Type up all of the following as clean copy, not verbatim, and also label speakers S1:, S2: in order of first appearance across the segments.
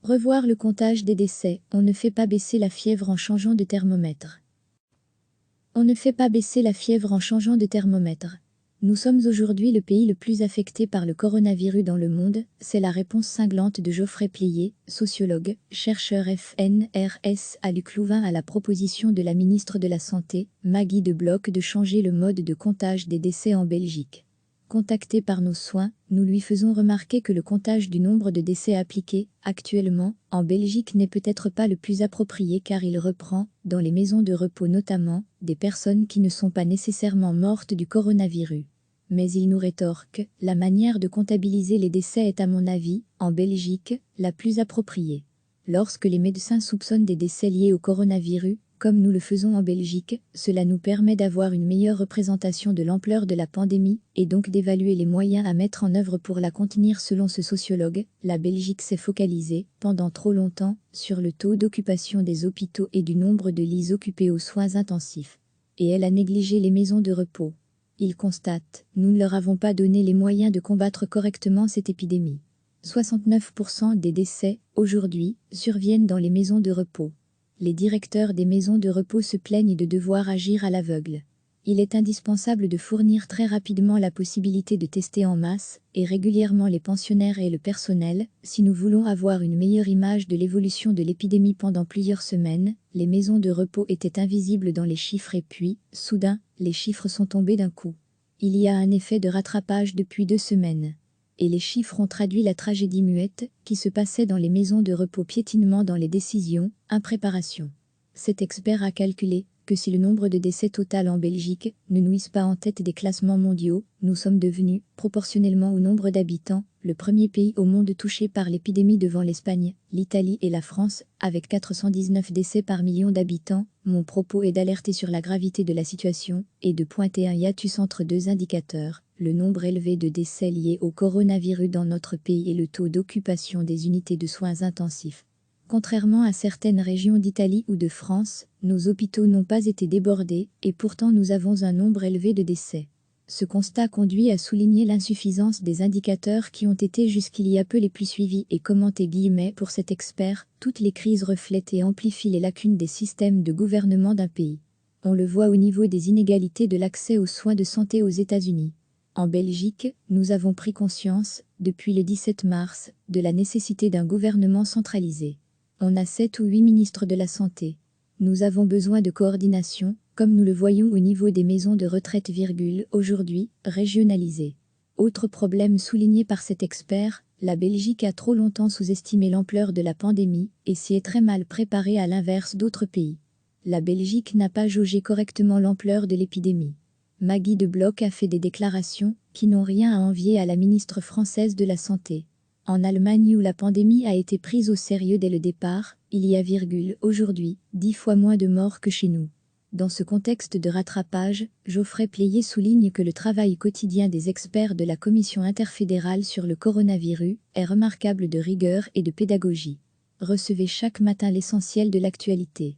S1: Revoir le comptage des décès. On ne fait pas baisser la fièvre en changeant de thermomètre. On ne fait pas baisser la fièvre en changeant de thermomètre. Nous sommes aujourd'hui le pays le plus affecté par le coronavirus dans le monde, c'est la réponse cinglante de Geoffrey Plié, sociologue, chercheur FNRS à Luc Louvain à la proposition de la ministre de la Santé, Maggie de Bloch, de changer le mode de comptage des décès en Belgique. Contacté par nos soins, nous lui faisons remarquer que le comptage du nombre de décès appliqué, actuellement, en Belgique n'est peut-être pas le plus approprié car il reprend, dans les maisons de repos notamment, des personnes qui ne sont pas nécessairement mortes du coronavirus. Mais il nous rétorque, la manière de comptabiliser les décès est à mon avis, en Belgique, la plus appropriée. Lorsque les médecins soupçonnent des décès liés au coronavirus, comme nous le faisons en Belgique, cela nous permet d'avoir une meilleure représentation de l'ampleur de la pandémie et donc d'évaluer les moyens à mettre en œuvre pour la contenir. Selon ce sociologue, la Belgique s'est focalisée, pendant trop longtemps, sur le taux d'occupation des hôpitaux et du nombre de lits occupés aux soins intensifs. Et elle a négligé les maisons de repos. Il constate, nous ne leur avons pas donné les moyens de combattre correctement cette épidémie. 69% des décès, aujourd'hui, surviennent dans les maisons de repos. Les directeurs des maisons de repos se plaignent de devoir agir à l'aveugle. Il est indispensable de fournir très rapidement la possibilité de tester en masse et régulièrement les pensionnaires et le personnel, si nous voulons avoir une meilleure image de l'évolution de l'épidémie. Pendant plusieurs semaines, les maisons de repos étaient invisibles dans les chiffres et puis, soudain, les chiffres sont tombés d'un coup. Il y a un effet de rattrapage depuis 2 semaines. Et les chiffres ont traduit la tragédie muette qui se passait dans les maisons de repos. Piétinement dans les décisions, impréparation. Cet expert a calculé que si le nombre de décès total en Belgique ne nuise pas en tête des classements mondiaux, nous sommes devenus, proportionnellement au nombre d'habitants, le premier pays au monde touché par l'épidémie devant l'Espagne, l'Italie et la France, avec 419 décès par million d'habitants. Mon propos est d'alerter sur la gravité de la situation et de pointer un hiatus entre 2 indicateurs, le nombre élevé de décès liés au coronavirus dans notre pays et le taux d'occupation des unités de soins intensifs. Contrairement à certaines régions d'Italie ou de France, nos hôpitaux n'ont pas été débordés et pourtant nous avons un nombre élevé de décès. Ce constat conduit à souligner l'insuffisance des indicateurs qui ont été jusqu'il y a peu les plus suivis et commentés. Pour cet expert, toutes les crises reflètent et amplifient les lacunes des systèmes de gouvernement d'un pays. On le voit au niveau des inégalités de l'accès aux soins de santé aux États-Unis. En Belgique, nous avons pris conscience, depuis le 17 mars, de la nécessité d'un gouvernement centralisé. On a 7 ou 8 ministres de la Santé. Nous avons besoin de coordination, comme nous le voyons au niveau des maisons de retraite, aujourd'hui, régionalisées. Autre problème souligné par cet expert, la Belgique a trop longtemps sous-estimé l'ampleur de la pandémie et s'y est très mal préparée à l'inverse d'autres pays. La Belgique n'a pas jaugé correctement l'ampleur de l'épidémie. Maggie de Bloch a fait des déclarations qui n'ont rien à envier à la ministre française de la Santé. En Allemagne où la pandémie a été prise au sérieux dès le départ, il y a aujourd'hui 10 fois moins de morts que chez nous. Dans ce contexte de rattrapage, Geoffrey Plié souligne que le travail quotidien des experts de la Commission interfédérale sur le coronavirus est remarquable de rigueur et de pédagogie. Recevez chaque matin l'essentiel de l'actualité.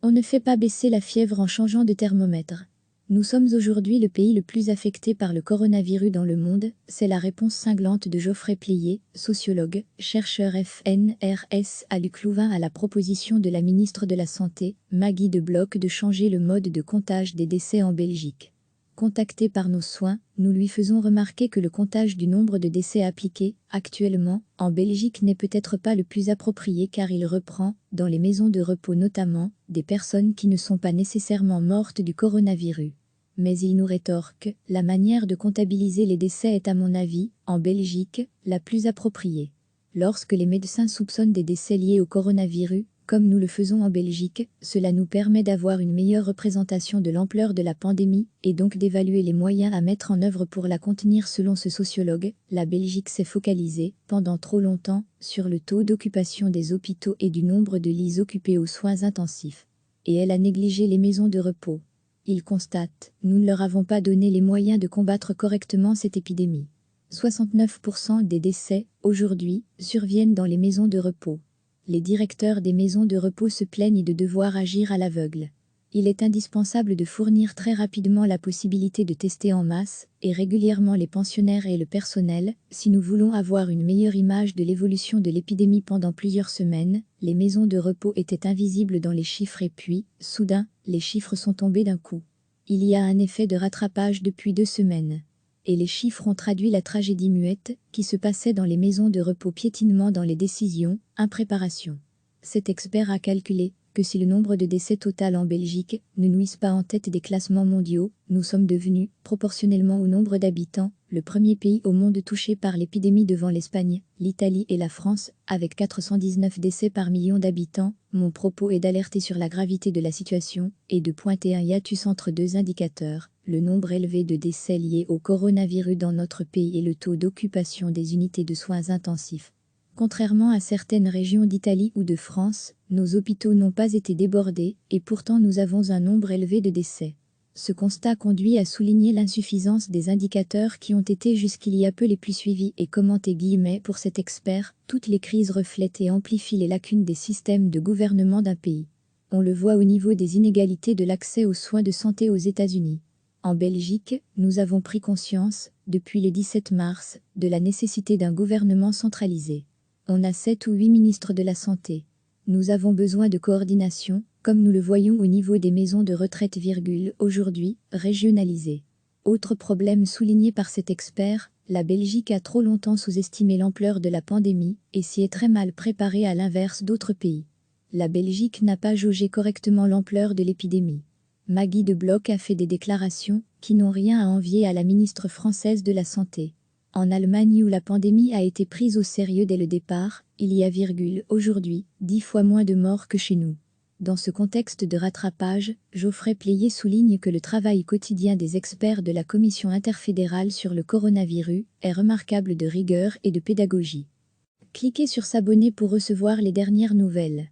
S1: On ne fait pas baisser la fièvre en changeant de thermomètre. Nous sommes aujourd'hui le pays le plus affecté par le coronavirus dans le monde, c'est la réponse cinglante de Geoffrey Plié, sociologue, chercheur FNRS à Luc Louvain à la proposition de la ministre de la Santé, Maggie de Bloch, de changer le mode de comptage des décès en Belgique. Contacté par nos soins, nous lui faisons remarquer que le comptage du nombre de décès appliqués, actuellement, en Belgique n'est peut-être pas le plus approprié car il reprend, dans les maisons de repos notamment, des personnes qui ne sont pas nécessairement mortes du coronavirus. Mais il nous rétorque, la manière de comptabiliser les décès est à mon avis, en Belgique, la plus appropriée. Lorsque les médecins soupçonnent des décès liés au coronavirus, comme nous le faisons en Belgique, cela nous permet d'avoir une meilleure représentation de l'ampleur de la pandémie et donc d'évaluer les moyens à mettre en œuvre pour la contenir. Selon ce sociologue, la Belgique s'est focalisée, pendant trop longtemps, sur le taux d'occupation des hôpitaux et du nombre de lits occupés aux soins intensifs. Et elle a négligé les maisons de repos. Il constate, nous ne leur avons pas donné les moyens de combattre correctement cette épidémie. 69% des décès, aujourd'hui, surviennent dans les maisons de repos. Les directeurs des maisons de repos se plaignent de devoir agir à l'aveugle. Il est indispensable de fournir très rapidement la possibilité de tester en masse et régulièrement les pensionnaires et le personnel, si nous voulons avoir une meilleure image de l'évolution de l'épidémie pendant plusieurs semaines. Les maisons de repos étaient invisibles dans les chiffres et puis, soudain, les chiffres sont tombés d'un coup. Il y a un effet de rattrapage depuis 2 semaines. Et les chiffres ont traduit la tragédie muette qui se passait dans les maisons de repos, piétinement dans les décisions, impréparation. Cet expert a calculé que si le nombre de décès total en Belgique ne nuise pas en tête des classements mondiaux, nous sommes devenus, proportionnellement au nombre d'habitants, le premier pays au monde touché par l'épidémie devant l'Espagne, l'Italie et la France, avec 419 décès par million d'habitants. Mon propos est d'alerter sur la gravité de la situation et de pointer un hiatus entre 2 indicateurs, le nombre élevé de décès liés au coronavirus dans notre pays et le taux d'occupation des unités de soins intensifs. Contrairement à certaines régions d'Italie ou de France, nos hôpitaux n'ont pas été débordés et pourtant nous avons un nombre élevé de décès. Ce constat conduit à souligner l'insuffisance des indicateurs qui ont été jusqu'il y a peu les plus suivis et commentés. Pour cet expert, toutes les crises reflètent et amplifient les lacunes des systèmes de gouvernement d'un pays. On le voit au niveau des inégalités de l'accès aux soins de santé aux États-Unis. En Belgique, nous avons pris conscience, depuis le 17 mars, de la nécessité d'un gouvernement centralisé. On a 7 ou 8 ministres de la Santé. Nous avons besoin de coordination, comme nous le voyons au niveau des maisons de retraite, aujourd'hui, régionalisées. Autre problème souligné par cet expert, la Belgique a trop longtemps sous-estimé l'ampleur de la pandémie et s'y est très mal préparée à l'inverse d'autres pays. La Belgique n'a pas jaugé correctement l'ampleur de l'épidémie. Maggie de Bloch a fait des déclarations qui n'ont rien à envier à la ministre française de la Santé. En Allemagne où la pandémie a été prise au sérieux dès le départ, il y a, aujourd'hui, 10 fois moins de morts que chez nous. Dans ce contexte de rattrapage, Geoffrey Pléier souligne que le travail quotidien des experts de la Commission interfédérale sur le coronavirus est remarquable de rigueur et de pédagogie. Cliquez sur s'abonner pour recevoir les dernières nouvelles.